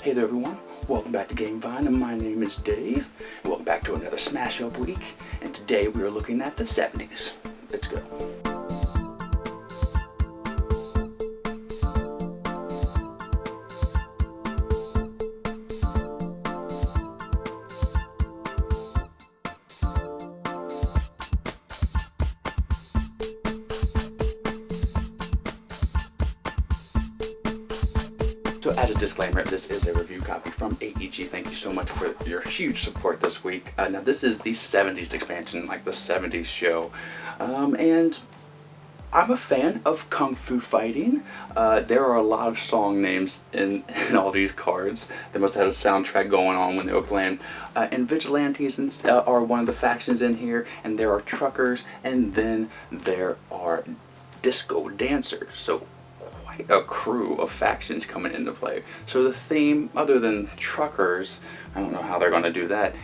Hey there everyone, welcome back to GameVine, and my name is Dave. And welcome back to another Smash Up week, and today we are looking at the 70s. Let's go. So as a disclaimer, this is a review copy from AEG. Thank you so much for your huge support this week. Now this is the 70s expansion, like the 70s show. And I'm a fan of Kung Fu fighting. There are a lot of song names in all these cards. They must have a soundtrack going on when they were playing. And Vigilantes are one of the factions in here, and there are truckers, and then there are disco dancers. So a crew of factions coming into play. So the theme, other than truckers, I don't know how they're going to do that,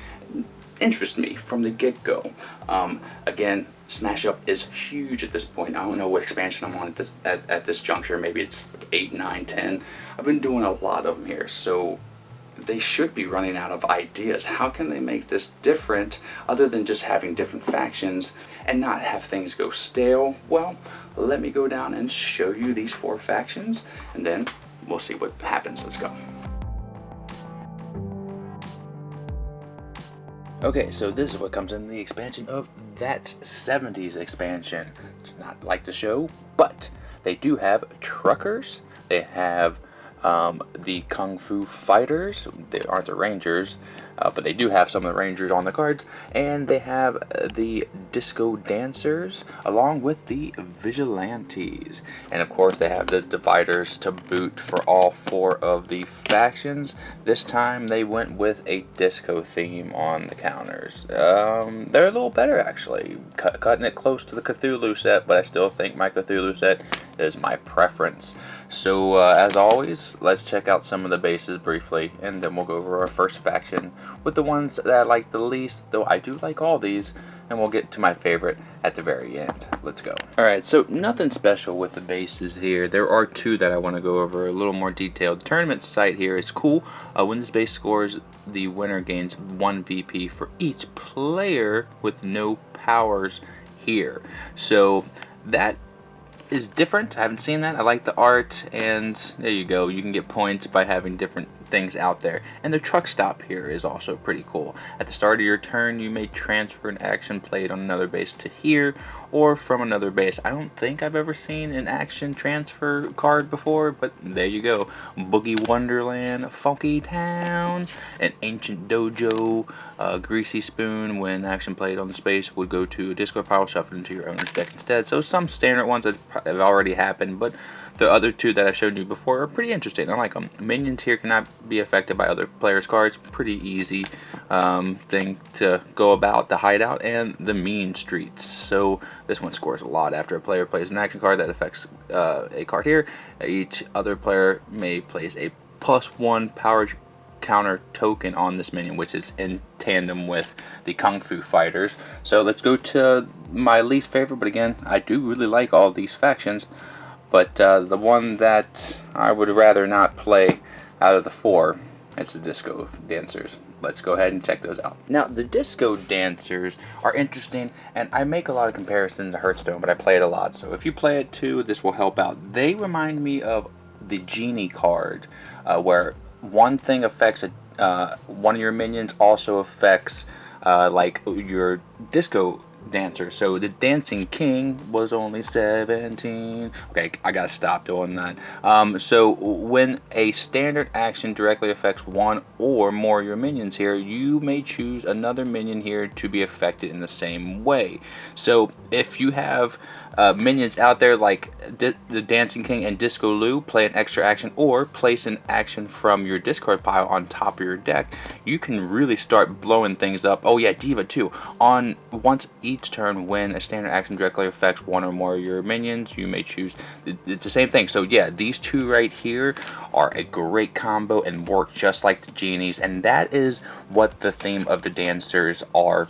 interests me from the get-go. Again, Smash Up is huge at this point. I don't know what expansion I'm on at this juncture. Maybe it's 8, 9, 10. I've been doing a lot of them here, so they should be running out of ideas. How can they make this different other than just having different factions and not have things go stale? Well, let me go down and show you these 4 factions, and then we'll see what happens. Let's go. Okay, so this is what comes in the expansion of That 70s expansion. It's not like the show, but they do have truckers. They have the Kung Fu fighters. They aren't the Rangers, but they do have some of the Rangers on the cards, and they have the disco dancers along with the vigilantes, and of course they have the dividers to boot for all 4 of the factions. This time they went with a disco theme on the counters. They're a little better actually, cutting it close to the Cthulhu set, but I still think my Cthulhu set is my preference. So as always, let's check out some of the bases briefly, and then we'll go over our first faction with the ones that I like the least, though I do like all these, and we'll get to my favorite at the very end. Let's go. Alright, so nothing special with the bases here. There are 2 that I want to go over a little more detailed. The tournament site here is cool. When this base scores, the winner gains 1 VP for each player with no powers here. So that is different. I haven't seen that. I like the art, and there you go. You can get points by having different things out there. And the truck stop here is also pretty cool. At the start of your turn, you may transfer an action played on another base to here, or from another base. I don't think I've ever seen an action transfer card before, but there you go. Boogie Wonderland, Funky Town, an Ancient Dojo, Greasy Spoon. When action played on the space would go to a discard pile, shuffled into your owner's deck instead. So some standard ones that have already happened, but the other 2 that I showed you before are pretty interesting. I like them. Minions here cannot be affected by other players' cards. Pretty easy thing to go about. The hideout and the mean streets. So this one scores a lot. After a player plays an action card that affects a card here, each other player may place a +1 power counter token on this minion, which is in tandem with the Kung Fu fighters. So let's go to my least favorite, but again, I do really like all these factions, but the one that I would rather not play out of the 4, it's the disco dancers. Let's go ahead and check those out. Now, the disco dancers are interesting, and I make a lot of comparisons to Hearthstone, but I play it a lot, so if you play it too, this will help out. They remind me of the Genie card, where one thing affects one of your minions, also affects like your disco dancer. So the Dancing King was only 17. Okay, I gotta stop doing that. So when a standard action directly affects 1 or more of your minions here, you may choose another minion here to be affected in the same way. So if you have minions out there like the Dancing King and Disco Lou, play an extra action or place an action from your discard pile on top of your deck, you can really start blowing things up. Oh yeah, Diva too. On once each turn, when a standard action directly affects 1 or more of your minions, you may choose. It's the same thing. So yeah, these 2 right here are a great combo and work just like the genies, and that is what the theme of the dancers are.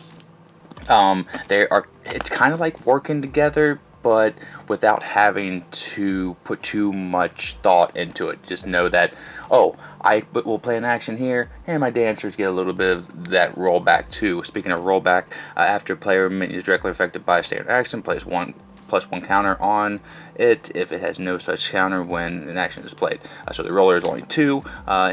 They are. It's kind of like working together, but without having to put too much thought into it. Just know that, oh, I will play an action here, and my dancers get a little bit of that rollback too. Speaking of rollback, after player minion is directly affected by a standard action, plays one +1 counter on it if it has no such counter when an action is played. So the roller is only 2.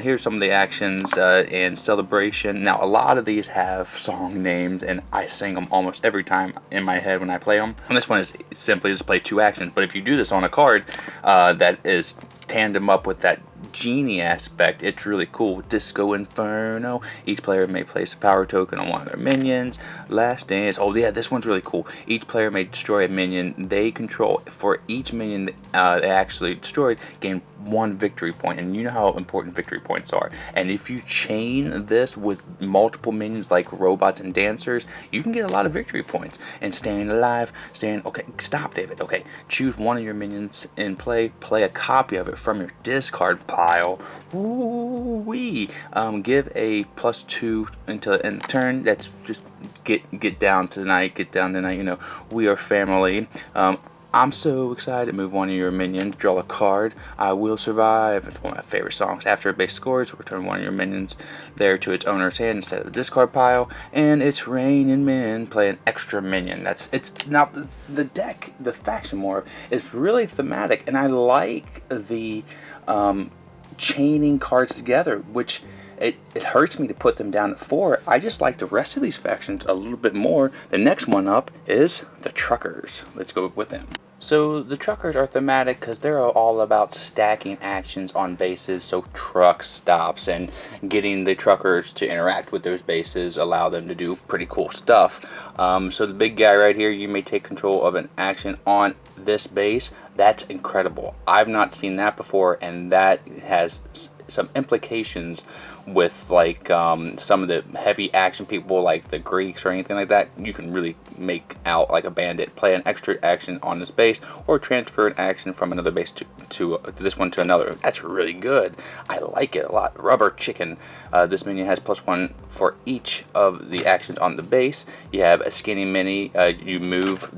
Here's some of the actions in Celebration. Now, a lot of these have song names, and I sing them almost every time in my head when I play them. And this one is simply just play 2 actions. But if you do this on a card that is tandem up with that genie aspect, it's really cool. Disco Inferno. Each player may place a power token on one of their minions. Last Dance. Oh yeah, this one's really cool. Each player may destroy a minion they control. For each minion they actually destroyed, gain 1 victory point, and you know how important victory points are. And if you chain this with multiple minions like robots and dancers, you can get a lot of victory points. And staying alive, okay, stop, David. Okay, choose one of your minions in play a copy of it from your discard pile. Ooh-wee. Give a +2 until the end of the turn. That's just get down tonight, you know, we are family. I'm so excited. Move one of your minions, draw a card. I Will Survive. It's one of my favorite songs. After a base scores, return one of your minions there to its owner's hand instead of the discard pile. And it's Raining Men. Play an extra minion. It's now the deck, the faction morph is really thematic, and I like the chaining cards together, which it hurts me to put them down at 4. I just like the rest of these factions a little bit more. The next one up is the Truckers. Let's go with them. So the Truckers are thematic because they're all about stacking actions on bases, so truck stops, and getting the Truckers to interact with those bases allow them to do pretty cool stuff. So the big guy right here, you may take control of an action on this base. That's incredible. I've not seen that before, and that has some implications with like some of the heavy action people like the Greeks or anything like that. You can really make out like a bandit. Play an extra action on this base, or transfer an action from another base to this one to another. That's really good. I like it a lot. Rubber Chicken. This minion has +1 for each of the actions on the base. You have a skinny mini. You move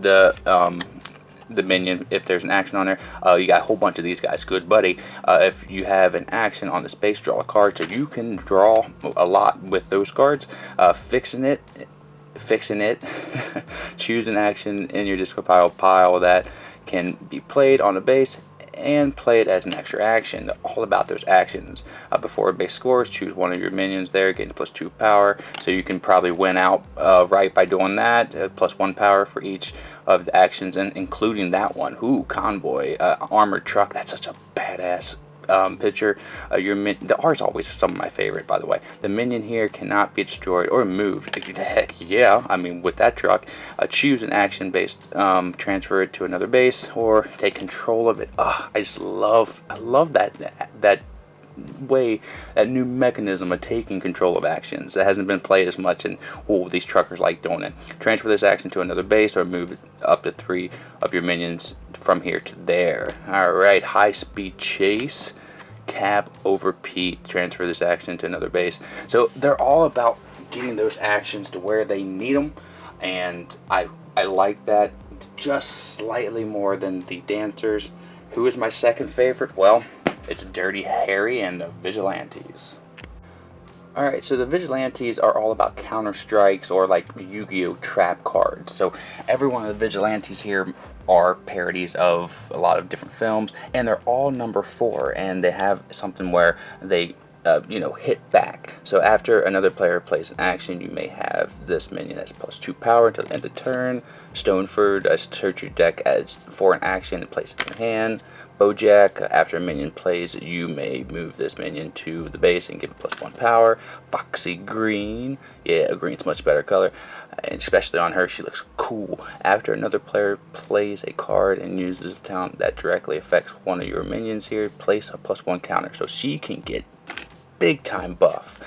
the minion if there's an action on there. You got a whole bunch of these guys. Good buddy. If you have an action on the space, draw a card, so you can draw a lot with those cards. Fixing it. Choose an action in your discard pile that can be played on a base, and play it as an extra action. They're all about those actions. Before a base scores, choose one of your minions there, gains +2 power, so you can probably win out right by doing that. +1 power for each of the actions, and including that one. Ooh, Convoy, Armored Truck. That's such a badass picture. The art's always some of my favorite, by the way. The minion here cannot be destroyed or moved. Heck yeah, I mean, with that truck. Choose an action based, transfer it to another base, or take control of it. I love that way, that new mechanism of taking control of actions that hasn't been played as much, and these Truckers like doing it. Transfer this action to another base, or move up to 3 of your minions from here to there. Alright, High Speed Chase. Cab over Pete. Transfer this action to another base. So they're all about getting those actions to where they need them, and I like that just slightly more than the Dancers. Who is my second favorite? Well, it's Dirty Harry and the Vigilantes. Alright, so the Vigilantes are all about counter strikes, or like Yu-Gi-Oh! Trap cards. So every one of the Vigilantes here are parodies of a lot of different films, and they're all number 4, and they have something where they hit back. So after another player plays an action, you may have this minion as +2 power until the end of turn. Stoneford, search your deck as for an action and place it in your hand. Bojack, after a minion plays, you may move this minion to the base and give it +1 power. Foxy Green, yeah, green's much better color, and especially on her, she looks cool. After another player plays a card and uses a talent that directly affects one of your minions here, place a +1 counter, so she can get big time buff.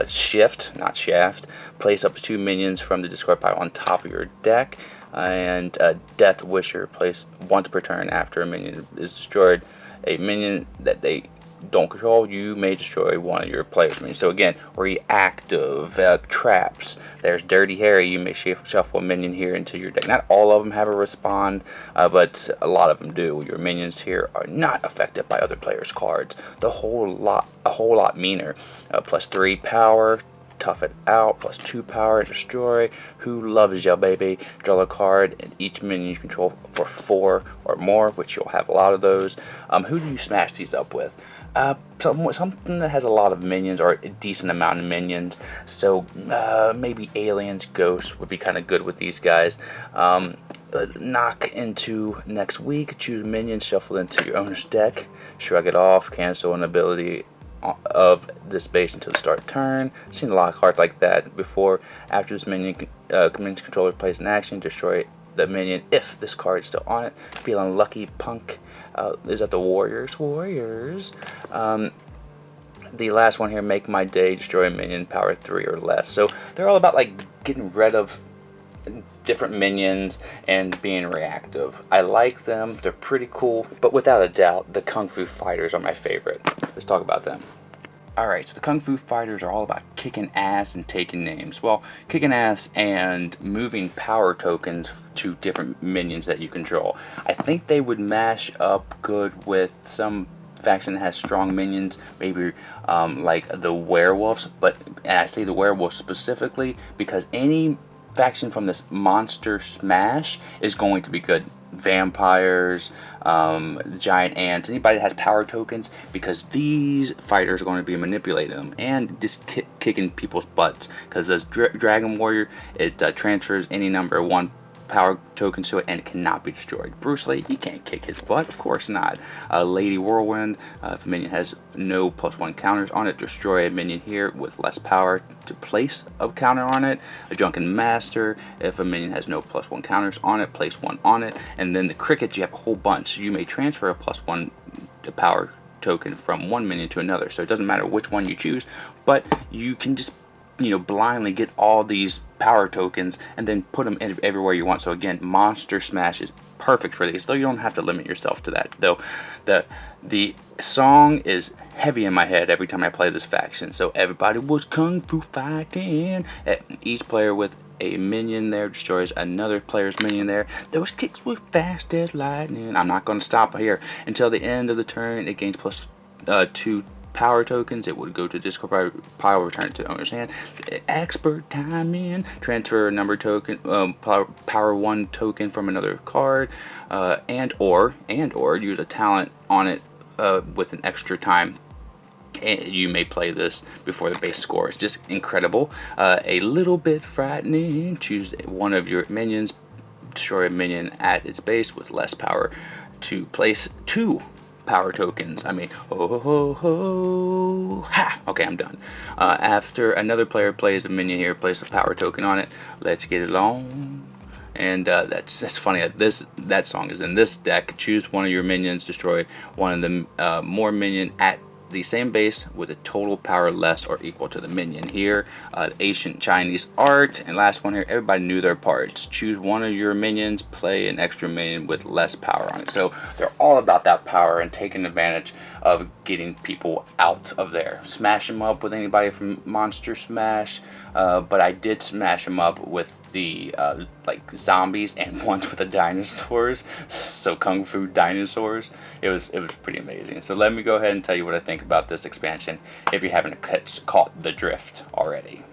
Shift, not Shaft, place up to 2 minions from the discard pile on top of your deck. And Death Wisher, place once per turn after a minion is destroyed. A minion that they don't control, you may destroy one of your players' minions. So again, reactive traps. There's Dirty Harry. You may shuffle a minion here into your deck. Not all of them have a respond, but a lot of them do. Your minions here are not affected by other players' cards. A whole lot meaner. +3 power. Tough it out, +2 power, destroy. Who loves ya, baby? Draw a card, and each minion you control for 4 or more, which you'll have a lot of those. Who do you smash these up with? Something that has a lot of minions, or a decent amount of minions. So maybe aliens, ghosts would be kind of good with these guys. Knock into next week. Choose minions, shuffle into your owner's deck. Shrug it off. Cancel an ability of this base until the start of turn. Seen a lot of cards like that before. After this minion, minion's controller plays an action, destroy the minion if this card is still on it. Feeling lucky, punk. Is that the Warriors? The last one here, make my day, destroy a minion, power 3 or less. So they're all about like getting rid of different minions and being reactive. I like them, they're pretty cool, but without a doubt, the Kung Fu Fighters are my favorite. Let's talk about them. Alright, so the Kung Fu Fighters are all about kicking ass and taking names. Well, kicking ass and moving power tokens to different minions that you control. I think they would mash up good with some faction that has strong minions, maybe like the werewolves, but I say the werewolves specifically because any faction from this monster smash is going to be good. Vampires, giant ants, anybody that has power tokens, because these fighters are going to be manipulating them and just kicking people's butts. Because as Dragon Warrior, it transfers any number of 1 power tokens to it and it cannot be destroyed. Bruce Lee, you can't kick his butt, of course not. Lady Whirlwind, if a minion has no +1 counters on it, destroy a minion here with less power to place a counter on it. A Drunken Master, if a minion has no +1 counters on it, place 1 on it. And then the Crickets, you have a whole bunch, so you may transfer a +1 to power token from one minion to another. So it doesn't matter which one you choose, but you can just blindly get all these power tokens and then put them everywhere you want. So again, Monster Smash is perfect for these, though you don't have to limit yourself to that. Though the song is heavy in my head every time I play this faction. So everybody was kung fu fighting. Each player with a minion there destroys another player's minion there. Those kicks were fast as lightning. I'm not going to stop here until the end of the turn. It gains +2 power tokens. It would go to discard pile, return it to the owner's hand. Expert timing, transfer a number token, power 1 token from another card, and or use a talent on it with an extra time. You may play this before the base score. It's just incredible. A little bit frightening. Choose one of your minions, destroy a minion at its base with less power to place 2 power tokens. I mean, ha! Okay, I'm done. After another player plays the minion here, place a power token on it. Let's get it on. And that's funny. That song is in this deck. Choose one of your minions, destroy one of the more minion at the same base with a total power less or equal to the minion here. Ancient Chinese art. And last one here, everybody knew their parts. Choose one of your minions, play an extra minion with less power on it. So they're all about that power and taking advantage of getting people out of there. Smash them up with anybody from Monster Smash, but I did smash them up with the like zombies and ones with the dinosaurs, so Kung Fu dinosaurs. It was pretty amazing. So let me go ahead and tell you what I think about this expansion if you haven't caught the drift already.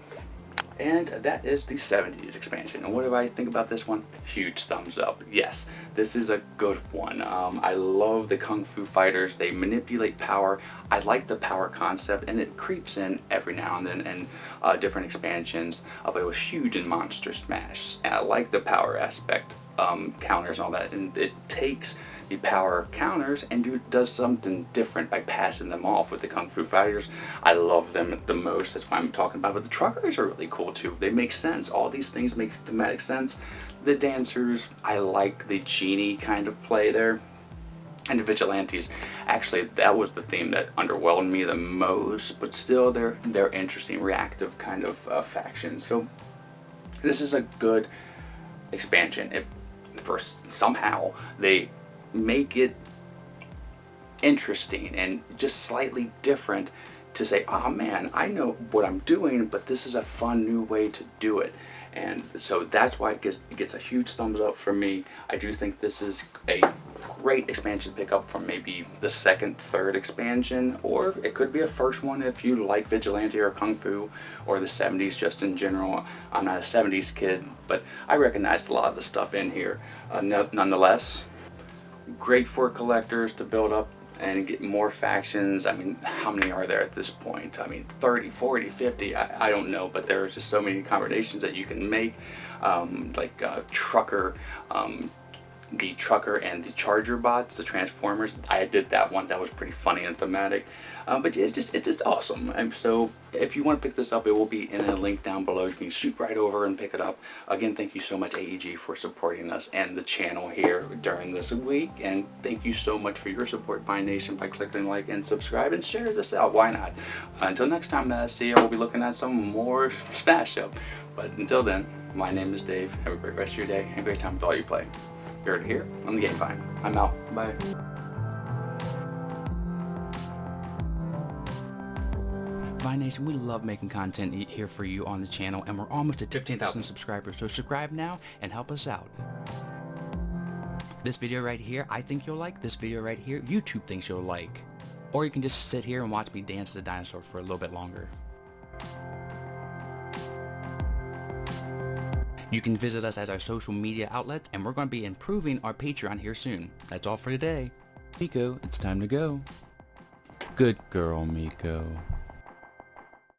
And that is the 70s expansion. And what do I think about this one? Huge thumbs up. Yes, this is a good one. I love the Kung Fu Fighters. They manipulate power. I like the power concept, and it creeps in every now and then in different expansions. But it was huge in Monster Smash. And I like the power aspect, counters and all that. And it takes the power counters and does something different by passing them off with the Kung Fu Fighters. I love them the most. That's why I'm talking about it. But the truckers are really cool too. They make sense. All these things make thematic sense. The dancers, I like the genie kind of play there. And the vigilantes, actually that was the theme that underwhelmed me the most, but still they're interesting, reactive kind of factions. So this is a good expansion. Somehow they make it interesting and just slightly different to say, oh man, I know what I'm doing, but this is a fun new way to do it. And so that's why it gets a huge thumbs up for me. I do think this is a great expansion pickup from maybe the second, third expansion, or it could be a first one if you like Vigilante or Kung Fu or the 70s just in general. I'm not a 70s kid, but I recognized a lot of the stuff in here. Nonetheless, great for collectors to build up and get more factions. I mean, how many are there at this point? I mean, 30, 40, 50, I don't know, but there's just so many combinations that you can make, like Trucker, the Trucker and the Charger bots, the Transformers. I did that one. That was pretty funny and thematic. But it's just awesome. And so if you want to pick this up, it will be in a link down below. You can shoot right over and pick it up. Again, thank you so much, AEG, for supporting us and the channel here during this week. And thank you so much for your support, Pine Nation, by clicking like and subscribe and share this out. Why not? Until next time that I see you, we'll be looking at some more Smash Up. But until then, my name is Dave. Have a great rest of your day and a great time with all you play. You heard it here on the Game Find. I'm out. Bye. Vine Nation, we love making content here for you on the channel, and we're almost at 15,000 subscribers, so subscribe now and help us out. This video right here, I think you'll like. This video right here, YouTube thinks you'll like. Or you can just sit here and watch me dance as a dinosaur for a little bit longer. You can visit us at our social media outlets, and we're going to be improving our Patreon here soon. That's all for today. Miko, it's time to go. Good girl, Miko.